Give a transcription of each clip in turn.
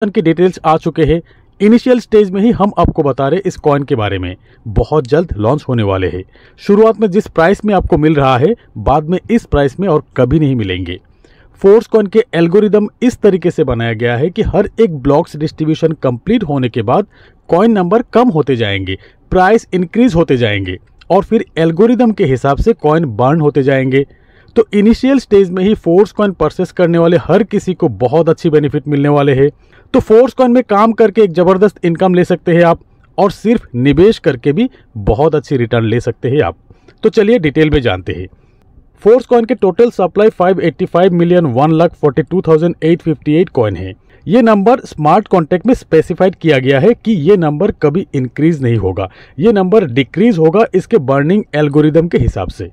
की डिटेल्स आ चुके हैं। इनिशियल स्टेज में ही हम आपको बता रहे इस कॉइन के बारे में, बहुत जल्द लॉन्च होने वाले हैं। शुरुआत में जिस प्राइस में आपको मिल रहा है, बाद में इस प्राइस में और कभी नहीं मिलेंगे। फोर्स कॉइन के एल्गोरिदम इस तरीके से बनाया गया है कि हर एक ब्लॉक्स डिस्ट्रीब्यूशन कंप्लीट होने के बाद कॉइन नंबर कम होते जाएंगे, प्राइस इंक्रीज होते जाएंगे और फिर एल्गोरिदम के हिसाब से कॉइन बर्न होते जाएंगे। तो इनिशियल स्टेज में ही फोर्स कॉइन परचेस करने वाले हर किसी को बहुत अच्छी बेनिफिट मिलने वाले हैं। तो फोर्स कॉइन में काम करके एक जबरदस्त इनकम ले सकते हैं आप, और सिर्फ निवेश करके भी बहुत अच्छी रिटर्न ले सकते हैं आप। तो चलिए डिटेल में जानते हैं। फोर्स कॉइन के टोटल सप्लाई 585,1,42,858 कॉइन है। ये नंबर स्मार्ट कॉन्ट्रैक्ट में स्पेसिफाइड किया गया है कि ये नंबर कभी इंक्रीज नहीं होगा, ये नंबर डिक्रीज होगा इसके बर्निंग एल्गोरिदम के हिसाब से।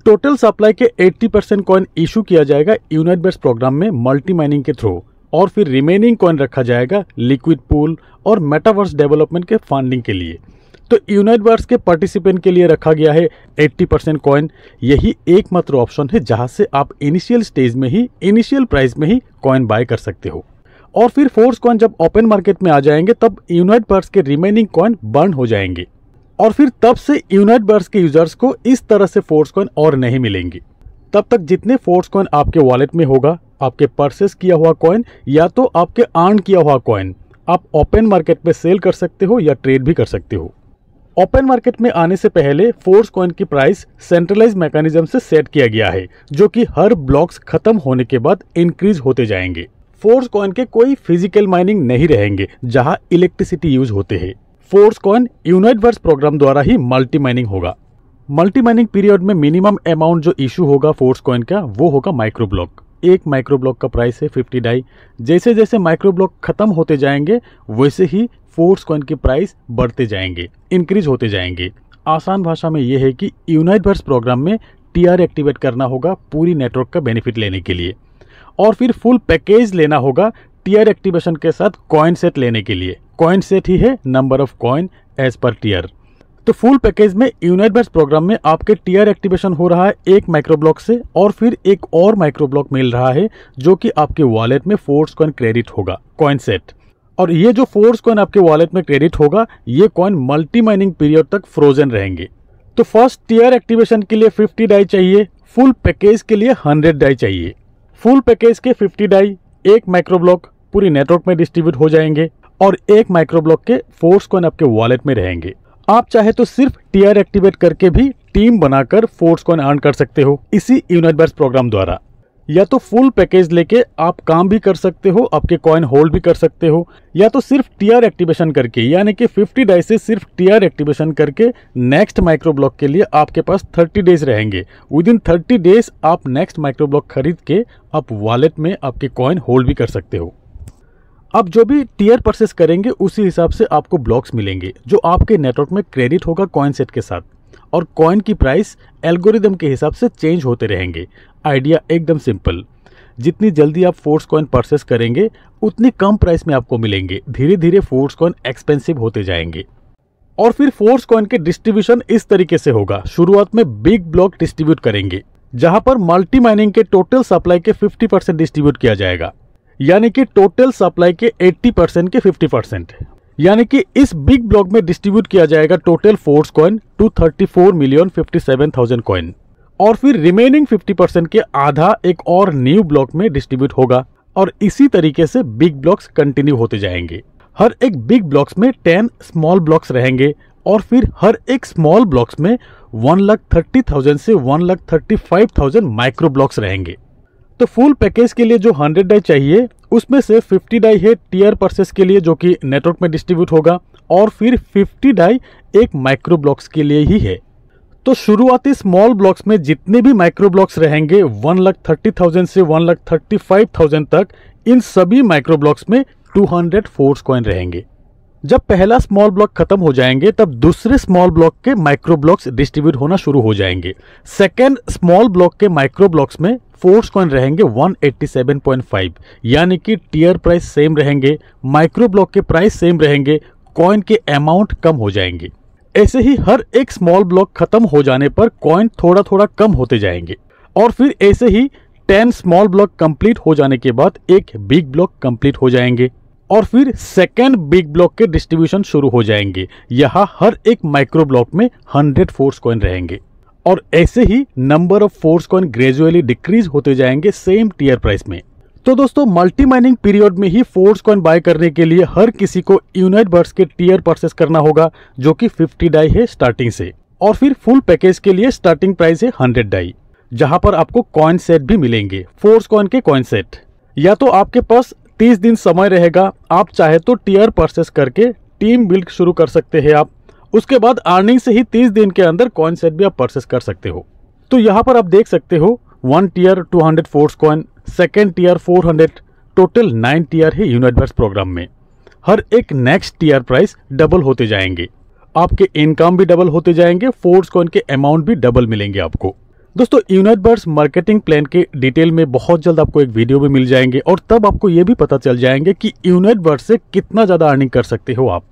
टोटल सप्लाई के 80% कॉइन इशू किया जाएगा यूनाइटबर्स प्रोग्राम में मल्टी माइनिंग के थ्रू, और फिर रिमेनिंग कॉइन रखा जाएगा लिक्विड पूल और मेटावर्स डेवलपमेंट के फंडिंग के लिए। तो यूनाइटबर्स के पार्टिसिपेंट के लिए रखा गया है 80% कॉइन। यही एकमात्र ऑप्शन है जहां से आप इनिशियल स्टेज में ही, इनिशियल प्राइस में ही कॉइन बाय कर सकते हो। और फिर फोर्स कॉइन जब ओपन मार्केट में आ जाएंगे तब यूनाइटबर्स के रिमेनिंग कॉइन बर्न हो जाएंगे, और फिर तब से यूनाइटबर्स के यूजर्स को इस तरह से फोर्स कॉइन और नहीं मिलेंगे। तब तक जितने फोर्स कॉइन आपके वॉलेट में होगा, आपके परचेस किया हुआ कॉइन या तो आपके अर्न किया हुआ कॉइन, आप ओपन मार्केट में सेल कर सकते हो या ट्रेड भी कर सकते हो। ओपन मार्केट में आने से पहले फोर्स कॉइन की प्राइस सेंट्रलाइज मैकेनिज्म से सेट किया गया है, जो कि हर ब्लॉक्स खत्म होने के बाद इंक्रीज होते जाएंगे। फोर्स कॉइन के कोई फिजिकल माइनिंग नहीं रहेंगे जहां इलेक्ट्रिसिटी यूज होते हैं। फोर्स कॉइन यूनाइटबर्स प्रोग्राम द्वारा ही मल्टी माइनिंग होगा। मल्टी माइनिंग पीरियड में मिनिमम अमाउंट जो इशू होगा फोर्स कॉइन का, वो होगा माइक्रो ब्लॉक। एक माइक्रो ब्लॉक का प्राइस है 50 डाई। जैसे जैसे माइक्रो ब्लॉक खत्म होते जाएंगे वैसे ही फोर्स कॉइन की प्राइस बढ़ते जाएंगे, इंक्रीज होते जाएंगे। आसान भाषा में यह है कि यूनाइटबर्स प्रोग्राम में टीआर एक्टिवेट करना होगा पूरी नेटवर्क का बेनिफिट लेने के लिए, और फिर फुल पैकेज लेना होगा टीआर एक्टिवेशन के साथ कॉइन सेट लेने के लिए। कॉइन सेट ही है number of coin as per tier. तो फुल पैकेज में यूनाइटबर्स प्रोग्राम में आपके टीआर एक्टिवेशन हो रहा है एक माइक्रो ब्लॉक से, और फिर एक और माइक्रो ब्लॉक मिल रहा है जो कि आपके वॉलेट में फोर्स कॉइन क्रेडिट होगा, कॉइन सेट। और ये जो फोर्स कॉइन आपके वॉलेट में क्रेडिट होगा, ये कॉइन मल्टी माइनिंग पीरियड तक फ्रोजन रहेंगे। तो फर्स्ट टीआर एक्टिवेशन के लिए 50 डाई चाहिए, फुल पैकेज के लिए 100 डाई चाहिए। फुल पैकेज के 50 डाई एक माइक्रो ब्लॉक पूरी नेटवर्क में डिस्ट्रीब्यूट हो जाएंगे, और एक माइक्रो ब्लॉक के फोर्स कॉइन आपके वॉलेट में रहेंगे। आप चाहे तो सिर्फ टीआर एक्टिवेट करके भी टीम बनाकर फोर्स कॉइन अर्न कर सकते हो इसी यूनाइटबर्स प्रोग्राम द्वारा, या तो फुल पैकेज लेके आप काम भी कर सकते हो, आपके कॉइन होल्ड भी कर सकते हो, या तो सिर्फ टीआर एक्टिवेशन करके, यानी कि 50 डाई से सिर्फ टीआर एक्टिवेशन करके नेक्स्ट माइक्रो ब्लॉक के लिए आपके पास 30 डेज रहेंगे। विद इन 30 डेज आप नेक्स्ट माइक्रो ब्लॉक खरीद के आप वॉलेट में आपके कॉइन होल्ड भी कर सकते हो। अब जो भी टीआर परचेस करेंगे उसी हिसाब से आपको ब्लॉक्स मिलेंगे जो आपके नेटवर्क में क्रेडिट होगा कॉइन सेट के साथ, और कॉइन की प्राइस एल्गोरिदम के हिसाब से चेंज होते रहेंगे। आइडिया एकदम सिंपल, जितनी जल्दी आप फोर्स कॉइन परचेस करेंगे उतनी कम प्राइस में आपको मिलेंगे। धीरे धीरे फोर्स कॉइन एक्सपेंसिव होते जाएंगे, और फिर फोर्स कॉइन के डिस्ट्रीब्यूशन इस तरीके से होगा। शुरुआत में बिग ब्लॉक डिस्ट्रीब्यूट करेंगे जहां पर मल्टी माइनिंग के टोटल सप्लाई के 50% डिस्ट्रीब्यूट किया जाएगा, यानी कि टोटल सप्लाई के 80% के 50%, यानी कि इस बिग ब्लॉक में डिस्ट्रीब्यूट किया जाएगा टोटल फोर्स कॉइन 234,057,000 कॉइन, और फिर रिमेनिंग 50% के आधा एक और न्यू ब्लॉक में डिस्ट्रीब्यूट होगा, और इसी तरीके से बिग ब्लॉक्स कंटिन्यू होते जाएंगे। हर एक बिग ब्लॉक्स में 10 स्मॉल ब्लॉक्स रहेंगे, और फिर हर एक स्मॉल ब्लॉक्स में 1,30,000 से 1,35,000 माइक्रो ब्लॉक्स रहेंगे। तो फुल पैकेज के लिए जो 100 डाई चाहिए उसमें से 50 डाई है टीआर परचेस के लिए जो कि नेटवर्क में डिस्ट्रीब्यूट होगा, और फिर 50 डाई एक माइक्रो ब्लॉक्स के लिए ही है। तो शुरुआती स्मॉल ब्लॉक्स में जितने भी माइक्रो ब्लॉक्स रहेंगे 1,30,000 से 1,35,000 तक, इन सभी माइक्रो ब्लॉक्स में 200 फोर्स कॉइन रहेंगे। जब पहला स्मॉल ब्लॉक खत्म हो जाएंगे तब दूसरे स्मॉल ब्लॉक के माइक्रो ब्लॉक्स डिस्ट्रीब्यूट होना शुरू हो जाएंगे। सेकेंड स्मॉल ब्लॉक के माइक्रो ब्लॉक्स में फोर्स कॉइन रहेंगे 187.5, यानी कि टीआर प्राइस सेम रहेंगे, माइक्रो ब्लॉक के प्राइस सेम रहेंगे, कॉइन के अमाउंट कम हो जाएंगे। ऐसे ही हर एक स्मॉल ब्लॉक खत्म हो जाने पर कॉइन थोड़ा थोड़ा कम होते जाएंगे, और फिर ऐसे ही 10 स्मॉल ब्लॉक कंप्लीट हो जाने के बाद एक बिग ब्लॉक कंप्लीट हो जाएंगे। और फिर सेकेंड बिग ब्लॉक के डिस्ट्रीब्यूशन शुरू हो जाएंगे। यहाँ हर एक माइक्रो ब्लॉक में 100 फोर्स कॉइन रहेंगे और ऐसे ही number of force coin gradually decrease होते जाएंगे सेम टीयर प्राइस में। तो दोस्तों मल्टी माइनिंग पीरियड में ही फोर्स कॉइन बाय करने के लिए हर किसी को यूनाइटवर्स के टीयर परचेस करना होगा, जो कि 50 डाई है स्टार्टिंग से। और फिर फुल पैकेज के लिए स्टार्टिंग प्राइस है 100 डाई, जहां पर आपको कॉइन सेट भी मिलेंगे, फोर्स कॉइन के कॉइन सेट। या तो आपके पास 30 दिन समय रहेगा, आप चाहे तो टीयर परचेस करके टीम बिल्ड शुरू कर सकते हैं आप। उसके बाद अर्निंग से ही 30 दिन के अंदर कॉइन सेट भी आप परचेस कर सकते हो। तो यहाँ पर आप देख सकते हो 1 tier 200 force coin, second tier 400, total 9 tier है यूनाइटवर्स प्रोग्राम में। हर एक नेक्स्ट टीयर प्राइस डबल होते जाएंगे, आपके इनकम भी डबल होते जाएंगे, फोर्स कॉइन के अमाउंट भी डबल मिलेंगे आपको। दोस्तों यूनाइटवर्स मार्केटिंग प्लान के डिटेल में बहुत जल्द आपको एक वीडियो भी मिल जाएंगे और तब आपको ये भी पता चल जाएंगे कि यूनाइटवर्स से कितना ज्यादा अर्निंग कर सकते हो आप।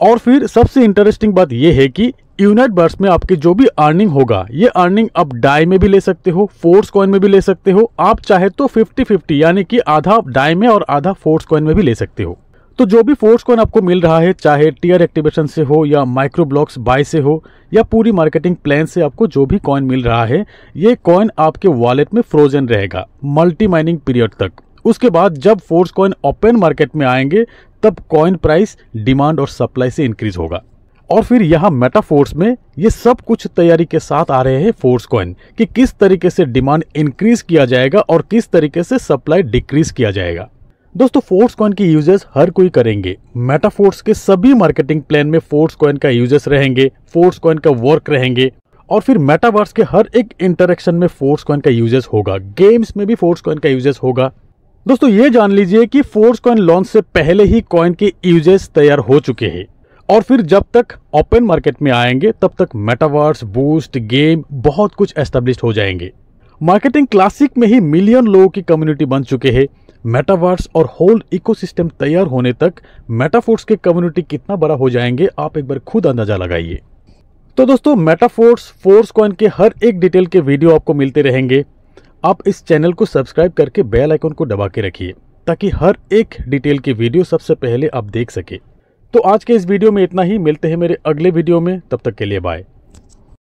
और फिर सबसे इंटरेस्टिंग बात यह है कि यूनाइटवर्स में आपके जो भी अर्निंग होगा, ये अर्निंग आप डाई में भी ले सकते हो, फोर्स कॉइन में भी ले सकते हो। आप चाहे तो 50-50 यानी कि आधा डाई में और आधा फोर्स कॉइन में भी ले सकते हो। तो जो भी फोर्स कॉइन आपको मिल रहा है, चाहे टीयर एक्टिवेशन से हो या माइक्रो ब्लॉक्स बाय से हो या पूरी मार्केटिंग प्लान से आपको जो भी कॉइन मिल रहा है, ये कॉइन आपके वॉलेट में फ्रोजन रहेगा मल्टी माइनिंग पीरियड तक। उसके बाद जब फोर्स कॉइन ओपन मार्केट में आएंगे तब कॉइन प्राइस डिमांड और सप्लाई से इंक्रीज होगा। और फिर यहाँ मेटाफोर्स में ये सब कुछ तैयारी के साथ आ रहे हैं फोर्स कॉइन कि किस तरीके से डिमांड इंक्रीज किया जाएगा और किस तरीके से सप्लाई डिक्रीज किया जाएगा। दोस्तों फोर्स कॉइन की यूजेस हर कोई करेंगे। मेटाफोर्स के सभी मार्केटिंग प्लान में फोर्स कॉइन का यूजेस रहेंगे, फोर्स कॉइन का वर्क रहेंगे। और फिर मेटावर्स के हर एक इंटरेक्शन में फोर्स कॉइन का यूजेस होगा, गेम्स में भी फोर्स कॉइन का यूजेस होगा। दोस्तों ये जान लीजिए कि फोर्स कॉइन लॉन्च से पहले ही कॉइन के यूजेस तैयार हो चुके हैं और फिर जब तक ओपन मार्केट में आएंगे तब तक मेटावर्स, बूस्ट, गेम बहुत कुछ एस्टेब्लिश हो जाएंगे। मार्केटिंग क्लासिक में ही मिलियन लोगों की कम्युनिटी बन चुके हैं। मेटावर्स और होल इकोसिस्टम तैयार होने तक मेटाफोर्स के कम्युनिटी कितना बड़ा हो जाएंगे, आप एक बार खुद अंदाजा लगाइए। तो दोस्तों मेटाफोर्स, फोर्स कॉइन के हर एक डिटेल के वीडियो आपको मिलते रहेंगे। आप इस चैनल को सब्सक्राइब करके बेल आइकन को दबा के रखिए ताकि हर एक डिटेल की वीडियो सबसे पहले आप देख सके। तो आज के इस वीडियो में इतना ही, मिलते हैं मेरे अगले वीडियो में, तब तक के लिए बाय।